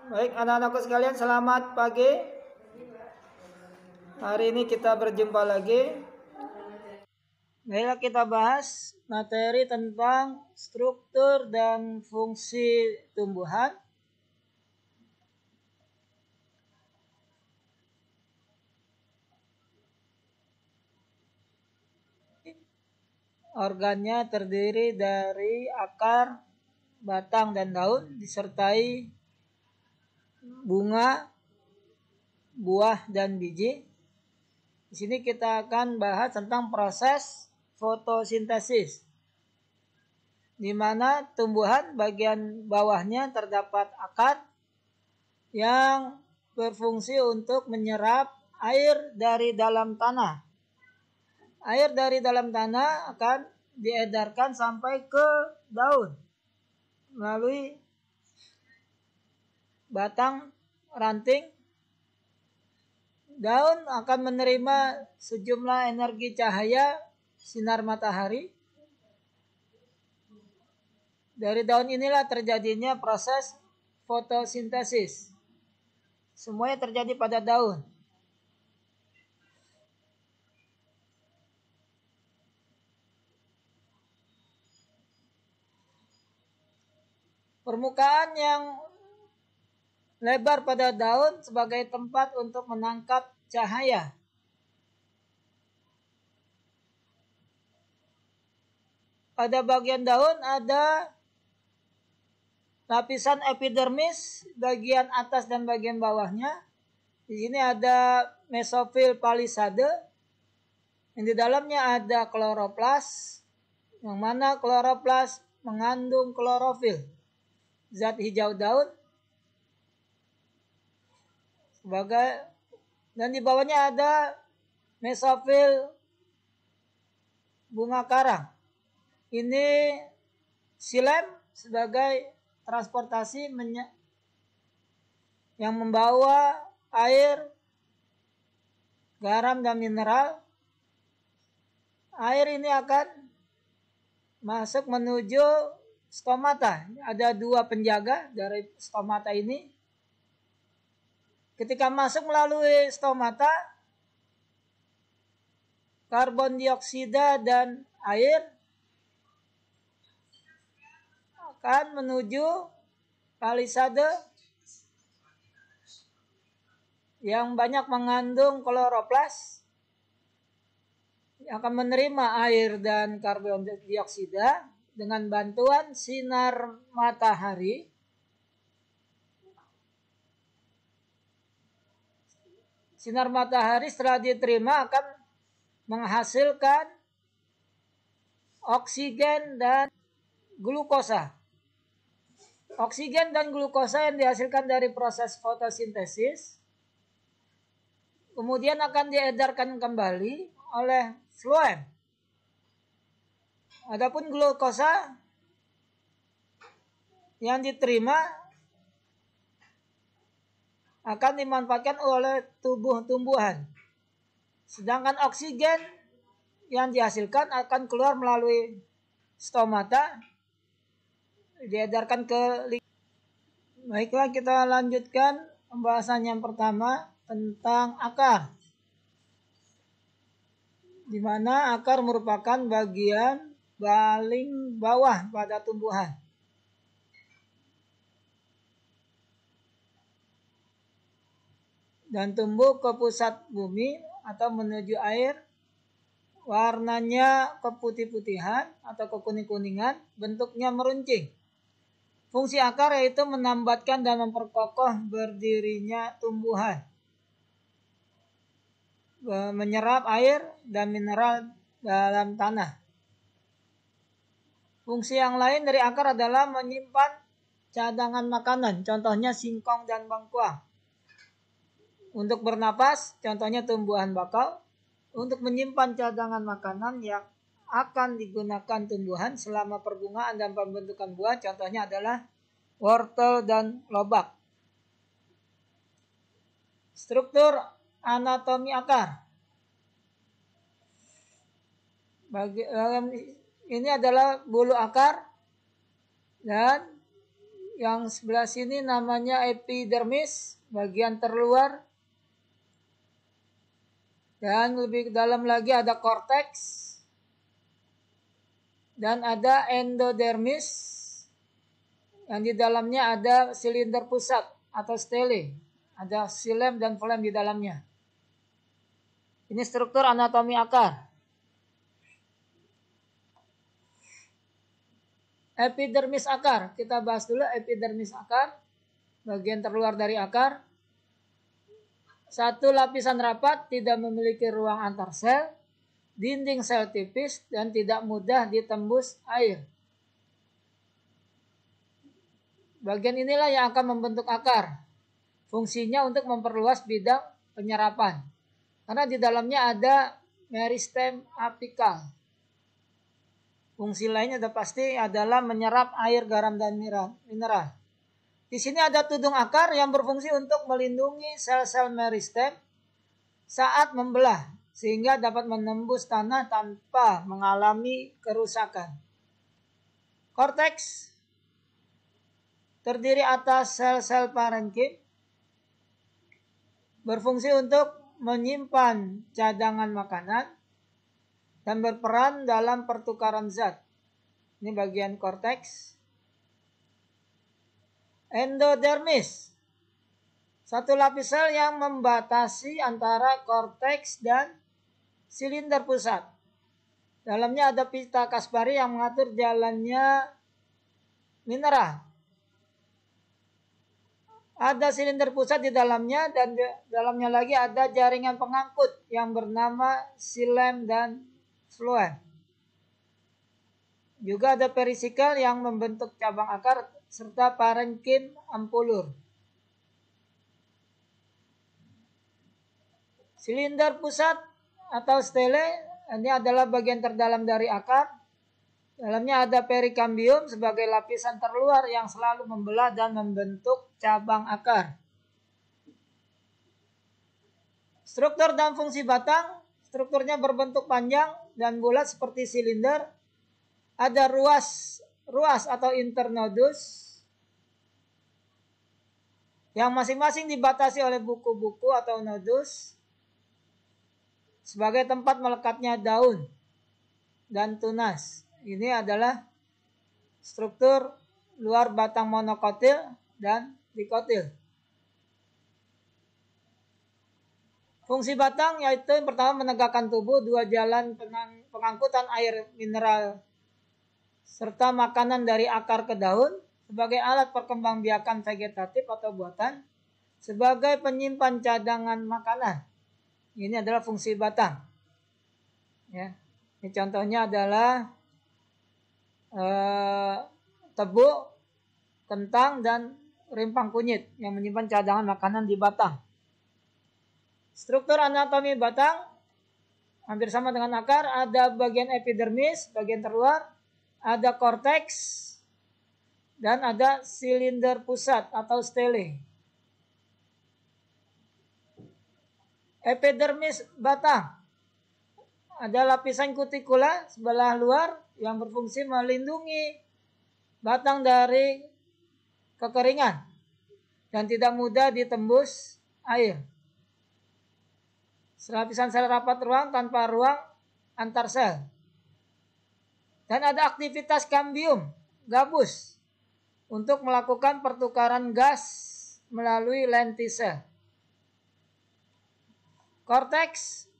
Baik anak-anakku sekalian, selamat pagi. Hari ini kita berjumpa lagi. Baiklah, kita bahas materi tentang struktur dan fungsi tumbuhan. Organnya terdiri dari akar, batang, dan daun, disertai bunga, buah, dan biji. Di sini kita akan bahas tentang proses fotosintesis, di mana tumbuhan bagian bawahnya terdapat akar yang berfungsi untuk menyerap air dari dalam tanah. Air dari dalam tanah akan diedarkan sampai ke daun melalui batang ranting. Daun akan menerima sejumlah energi cahaya sinar matahari. Dari daun inilah terjadinya proses fotosintesis. Semuanya terjadi pada daun. Permukaan yang lebar pada daun sebagai tempat untuk menangkap cahaya. Pada bagian daun ada lapisan epidermis, bagian atas dan bagian bawahnya. Di sini ada mesofil palisade, yang di dalamnya ada kloroplas, yang mana kloroplas mengandung klorofil, zat hijau daun. Dan di bawahnya ada mesofil bunga karang. Ini silem sebagai transportasi yang membawa air, garam, dan mineral. Air ini akan masuk menuju stomata. Ada dua penjaga dari stomata ini. Ketika masuk melalui stomata, karbon dioksida dan air akan menuju palisade yang banyak mengandung kloroplas, yang akan menerima air dan karbon dioksida dengan bantuan sinar matahari. Sinar matahari setelah diterima akan menghasilkan oksigen dan glukosa. Oksigen dan glukosa yang dihasilkan dari proses fotosintesis kemudian akan diedarkan kembali oleh floem. Adapun glukosa yang diterima akan dimanfaatkan oleh tubuh tumbuhan. Sedangkan oksigen yang dihasilkan akan keluar melalui stomata, diedarkan ke lingkungan. Baiklah, kita lanjutkan pembahasan yang pertama tentang akar, di mana akar merupakan bagian paling bawah pada tumbuhan. Dan tumbuh ke pusat bumi atau menuju air. Warnanya keputih-putihan atau kekuning-kuningan, bentuknya meruncing. Fungsi akar yaitu menambatkan dan memperkokoh berdirinya tumbuhan, menyerap air dan mineral dalam tanah. Fungsi yang lain dari akar adalah menyimpan cadangan makanan, contohnya singkong dan bengkuang. Untuk bernapas, contohnya tumbuhan bakau. Untuk menyimpan cadangan makanan yang akan digunakan tumbuhan selama perbungaan dan pembentukan buah, contohnya adalah wortel dan lobak. Struktur anatomi akar. Ini adalah bulu akar, dan Yang sebelah sini namanya epidermis, bagian terluar. Dan lebih dalam lagi ada korteks. Dan ada endodermis, yang di dalamnya ada silinder pusat atau stele. Ada xilem dan phloem di dalamnya. Ini struktur anatomi akar. Epidermis akar, kita bahas dulu epidermis akar, bagian terluar dari akar. Satu lapisan rapat, tidak memiliki ruang antar sel, dinding sel tipis, dan tidak mudah ditembus air. Bagian inilah yang akan membentuk akar. Fungsinya untuk memperluas bidang penyerapan. Karena di dalamnya ada meristem apikal. Fungsi lainnya sudah pasti adalah menyerap air, garam, dan mineral. Di sini ada tudung akar yang berfungsi untuk melindungi sel-sel meristem saat membelah, sehingga dapat menembus tanah tanpa mengalami kerusakan. Korteks terdiri atas sel-sel parenkim, berfungsi untuk menyimpan cadangan makanan, dan berperan dalam pertukaran zat. Ini bagian korteks. Endodermis, satu lapis sel yang membatasi antara korteks dan silinder pusat. Dalamnya ada pita Kaspari yang mengatur jalannya mineral. Ada silinder pusat di dalamnya, dan di dalamnya lagi ada jaringan pengangkut yang bernama xilem dan phloem. Juga ada perisikal yang membentuk cabang akar serta parenkim ampulur. Silinder pusat atau stele ini adalah bagian terdalam dari akar. Dalamnya ada perikambium sebagai lapisan terluar yang selalu membelah dan membentuk cabang akar. Struktur dan fungsi batang. Strukturnya berbentuk panjang dan bulat seperti silinder. Ada ruas atau internodus yang masing-masing dibatasi oleh buku-buku atau nodus sebagai tempat melekatnya daun dan tunas. Ini adalah struktur luar batang monokotil dan dikotil. Fungsi batang yaitu yang pertama menegakkan tubuh, dua jalan pengangkutan air mineral serta makanan dari akar ke daun, sebagai alat perkembangbiakan vegetatif atau buatan, sebagai penyimpan cadangan makanan. Ini adalah fungsi batang. Ya. Ini contohnya adalah tebu, kentang, dan rimpang kunyit yang menyimpan cadangan makanan di batang. Struktur anatomi batang hampir sama dengan akar. Ada bagian epidermis, bagian terluar, ada korteks, dan ada silinder pusat atau stele. Epidermis batang, ada lapisan kutikula sebelah luar yang berfungsi melindungi batang dari kekeringan dan tidak mudah ditembus air. Lapisan sel rapat ruang tanpa ruang antar sel. Dan ada aktivitas kambium, gabus, untuk melakukan pertukaran gas melalui lentisel. Korteks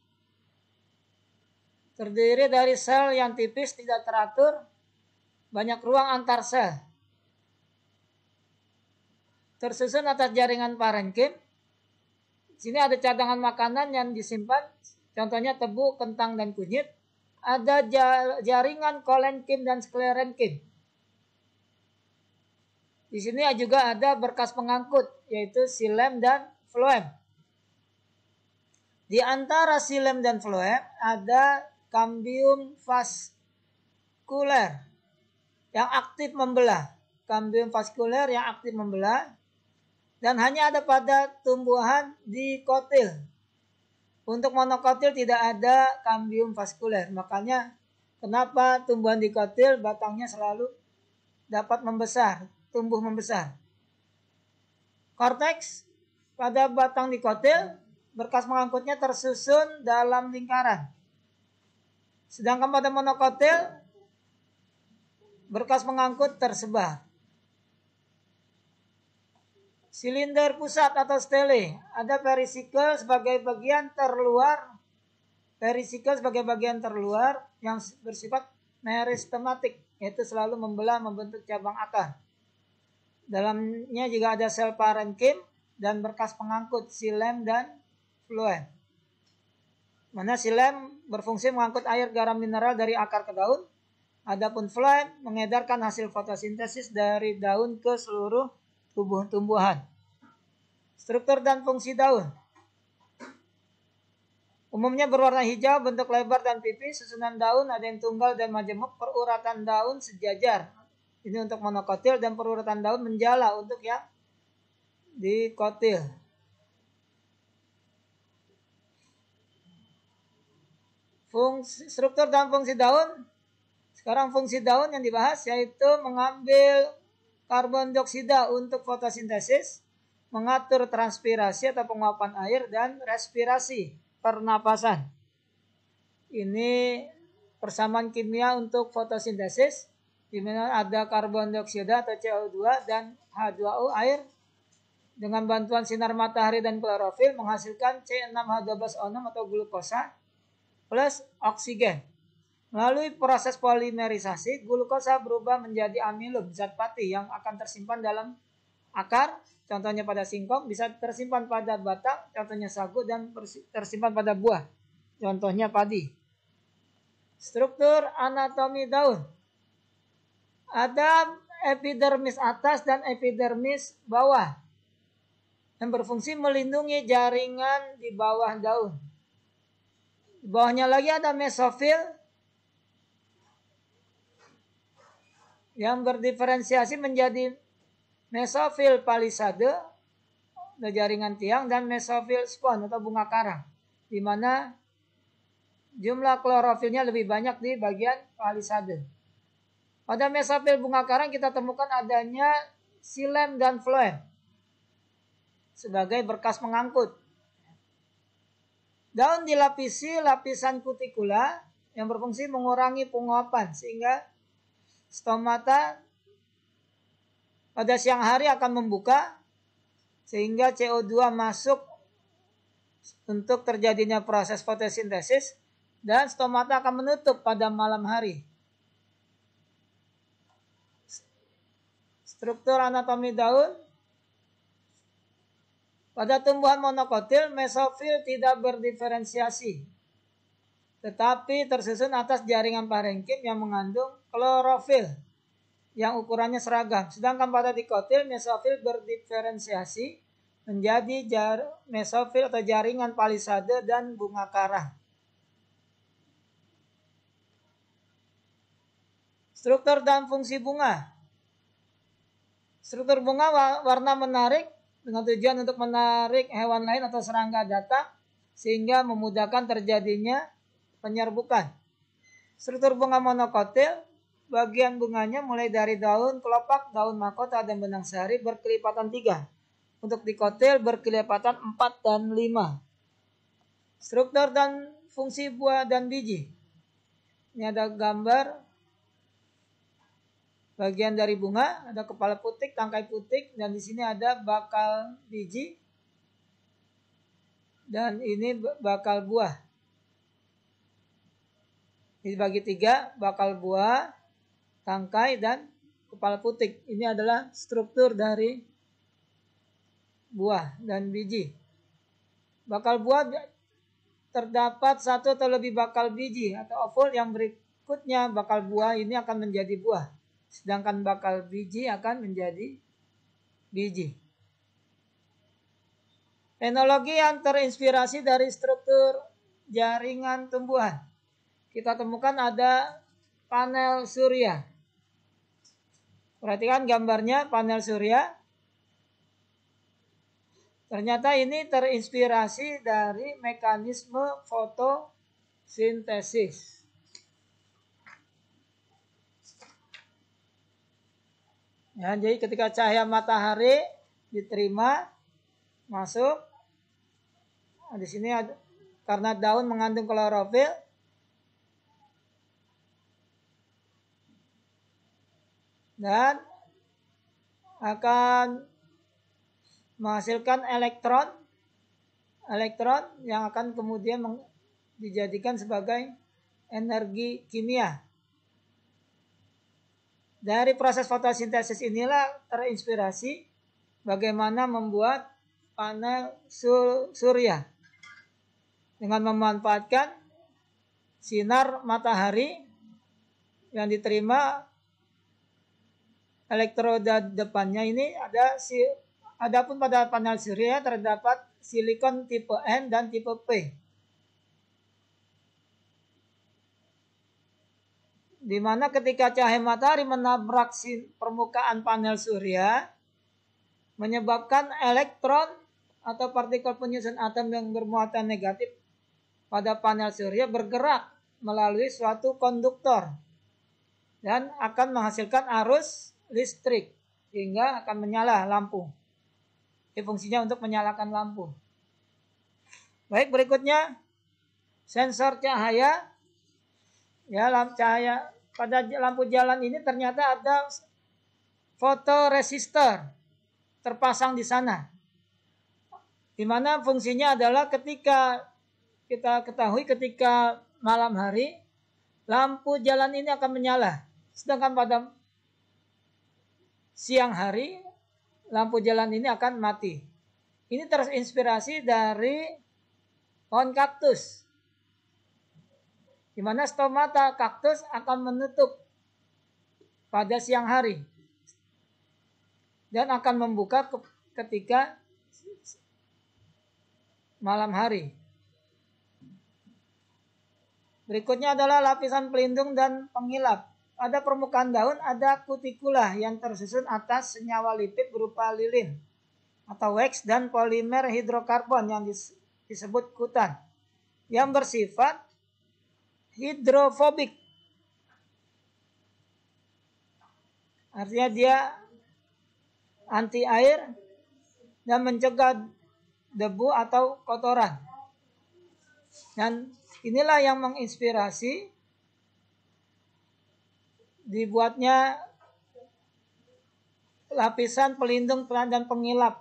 terdiri dari sel yang tipis tidak teratur, banyak ruang antar sel. Tersusun atas jaringan parenkim. Di sini ada cadangan makanan yang disimpan, contohnya tebu, kentang, dan kunyit. Ada jaringan kolenkim dan sklerenkim. Di sini juga ada berkas pengangkut, yaitu xilem dan phloem. Di antara xilem dan phloem ada kambium vaskuler yang aktif membelah. Kambium vaskuler yang aktif membelah. Dan hanya ada pada tumbuhan dikotil. Untuk monokotil tidak ada kambium vaskuler. Makanya kenapa tumbuhan dikotil batangnya selalu dapat membesar. tumbuh membesar. Korteks pada batang dikotil, berkas pengangkutnya tersusun dalam lingkaran. Sedangkan pada monokotil, berkas pengangkut tersebar. Silinder pusat atau stele, ada perisikel sebagai bagian terluar. Perisikel sebagai bagian terluar yang bersifat meristematik, yaitu selalu membelah membentuk cabang akar. Dalamnya juga ada sel parenkim dan berkas pengangkut xilem dan floem. Mana xilem berfungsi mengangkut air garam mineral dari akar ke daun, adapun floem mengedarkan hasil fotosintesis dari daun ke seluruh tubuh tumbuhan. Struktur dan fungsi daun. Umumnya berwarna hijau, bentuk lebar dan pipih. Susunan daun ada yang tunggal dan majemuk. Peruratan daun sejajar. Ini untuk monokotil, dan peruratan daun menjala untuk yang dikotil. Struktur dan fungsi daun. Sekarang fungsi daun yang dibahas yaitu mengambil karbon dioksida untuk fotosintesis, mengatur transpirasi atau penguapan air, dan respirasi, pernapasan. Ini persamaan kimia untuk fotosintesis, di mana ada karbon dioksida atau CO2 dan H2O air dengan bantuan sinar matahari dan klorofil menghasilkan C6H12O6 atau glukosa plus oksigen. Melalui proses polimerisasi, glukosa berubah menjadi amilum, zat pati yang akan tersimpan dalam akar, contohnya pada singkong, bisa tersimpan pada batang, contohnya sagu, dan tersimpan pada buah, contohnya padi. Struktur anatomi daun. Ada epidermis atas dan epidermis bawah yang berfungsi melindungi jaringan di bawah daun. Di bawahnya lagi ada mesofil yang berdiferensiasi menjadi mesofil palisade atau jaringan tiang dan mesofil spon atau bunga karang, di mana jumlah klorofilnya lebih banyak di bagian palisade. Pada mesofil bunga karang kita temukan adanya xilem dan floem sebagai berkas pengangkut. Daun dilapisi lapisan kutikula yang berfungsi mengurangi penguapan sehingga stomata pada siang hari akan membuka sehingga CO2 masuk untuk terjadinya proses fotosintesis, dan stomata akan menutup pada malam hari. Struktur anatomi daun. Pada tumbuhan monokotil, mesofil tidak berdiferensiasi, tetapi tersusun atas jaringan parenkim yang mengandung klorofil yang ukurannya seragam. Sedangkan pada dikotil, mesofil berdiferensiasi menjadi mesofil atau jaringan palisade dan bunga karang. Struktur dan fungsi bunga. Struktur bunga warna menarik dengan tujuan untuk menarik hewan lain atau serangga datang sehingga memudahkan terjadinya penyerbukan. Struktur bunga monokotil, bagian bunganya mulai dari daun, kelopak, daun mahkota, dan benang sehari berkelipatan 3. Untuk dikotil berkelipatan 4 dan 5. Struktur dan fungsi buah dan biji. Ini ada gambar bagian dari bunga, ada kepala putik, tangkai putik, dan di sini ada bakal biji, dan ini bakal buah. Dibagi 3, bakal buah, tangkai, dan kepala putik. Ini adalah struktur dari buah dan biji. Bakal buah terdapat 1 atau lebih bakal biji atau ovul, yang berikutnya bakal buah ini akan menjadi buah. Sedangkan bakal biji akan menjadi biji. Fenologi yang terinspirasi dari struktur jaringan tumbuhan. Kita temukan ada panel surya. Perhatikan gambarnya, panel surya. Ternyata ini terinspirasi dari mekanisme fotosintesis. Ya, jadi ketika cahaya matahari diterima masuk, di sini ada, karena daun mengandung klorofil, dan akan menghasilkan elektron yang akan kemudian dijadikan sebagai energi kimia. Dari proses fotosintesis inilah terinspirasi bagaimana membuat panel surya dengan memanfaatkan sinar matahari yang diterima. Elektroda depannya ini adapun pada panel surya terdapat silikon tipe N dan tipe P. Di mana ketika cahaya matahari menabrak permukaan panel surya, menyebabkan elektron atau partikel penyusun atom yang bermuatan negatif pada panel surya bergerak melalui suatu konduktor dan akan menghasilkan arus listrik sehingga akan menyala lampu. Ini fungsinya untuk menyalakan lampu. Baik, berikutnya sensor cahaya. Ya, cahaya pada lampu jalan ini ternyata ada fotoresistor terpasang di sana. Di mana fungsinya adalah ketika kita ketahui ketika malam hari lampu jalan ini akan menyala. Sedangkan pada siang hari lampu jalan ini akan mati. Ini terinspirasi dari pohon kaktus, di mana stomata kaktus akan menutup pada siang hari dan akan membuka ketika malam hari. Berikutnya adalah lapisan pelindung dan pengilap. Pada permukaan daun ada kutikula yang tersusun atas senyawa lipid berupa lilin atau wax dan polimer hidrokarbon yang disebut kutan yang bersifat hidrofobik. Artinya dia anti air dan mencegah debu atau kotoran. Dan inilah yang menginspirasi dibuatnya lapisan pelindung dan pengilap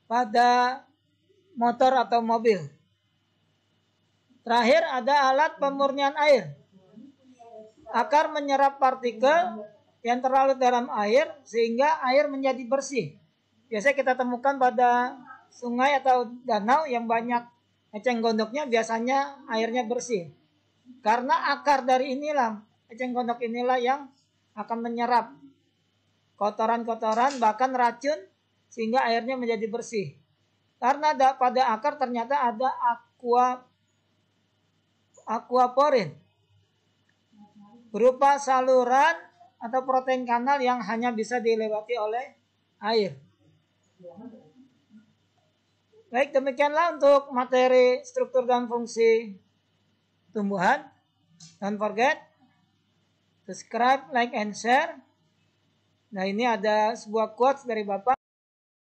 pada motor atau mobil. Terakhir ada alat pemurnian air. Akar menyerap partikel yang terlarut dalam air sehingga air menjadi bersih. Biasanya kita temukan pada sungai atau danau yang banyak eceng gondoknya, biasanya airnya bersih. Karena akar dari inilah, eceng gondok inilah yang akan menyerap kotoran-kotoran bahkan racun sehingga airnya menjadi bersih. Karena pada akar ternyata ada aquaporin berupa saluran atau protein kanal yang hanya bisa dilewati oleh air. Baik, demikianlah untuk materi struktur dan fungsi tumbuhan. Don't forget subscribe, like, and share. Nah, ini ada sebuah quotes dari Bapak.